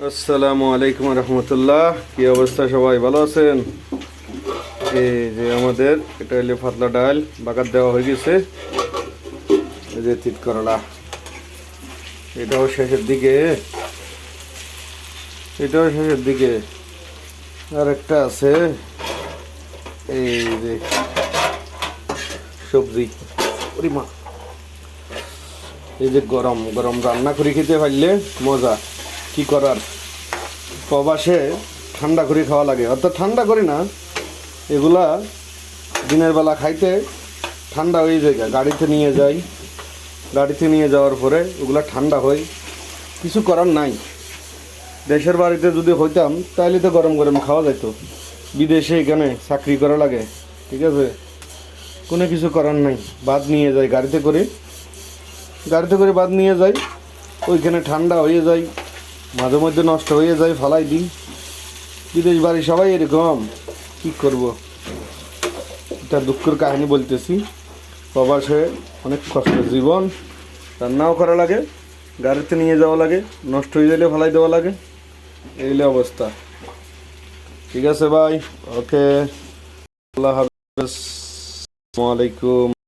আসসালামু আলাইকুম রহমতুল্লাহ। কি অবস্থা, সবাই ভালো আছেন? এই যে আমাদের এটা হলো পাতলা ডাল, বাগার দেওয়া হয়ে গেছে। এই যে তিত করলা, এটাও শেষের দিকে, এটাও শেষের দিকে। আর একটা আছে এই যে সবজি, মা এই যে গরম গরম রান্না করে খেতে পারলে মজা। কি করার, প্রবাসে ঠান্ডা করে খাওয়া লাগে, অর্থাৎ ঠান্ডা করি না, এগুলা দিনের বেলা খাইতে ঠান্ডা হয়ে যায়, গাড়িতে নিয়ে যাই, গাড়িতে নিয়ে যাওয়ার পরে ওগুলা ঠান্ডা হয়। কিছু করার নাই, দেশের বাড়িতে যদি হইতাম তাহলে তো গরম গরম খাওয়া যেত। বিদেশে এখানে চাকরি করা লাগে, ঠিক আছে, কোনো কিছু করার নাই। ভাত নিয়ে যাই গাড়িতে করে, গাড়িতে করে ভাত নিয়ে যাই, ওইখানে ঠান্ডা হয়ে যায়, মাঝে মধ্যে নষ্ট হয়ে যায়, ফালাই দিই। বিদেশ বাড়ি সবাই এরকম, কী করব। এটা দুঃখের কাহিনী বলতেছি। প্রবাসে অনেক কষ্টের জীবন, রান্নাও করা লাগে, গাড়িতে নিয়ে যাওয়া লাগে, নষ্ট হয়ে গেলে ফালাই দেওয়া লাগে, এইলে অবস্থা। ঠিক আছে ভাই, ওকে, আল্লাহ হাফেজ, আসসালামু আলাইকুম।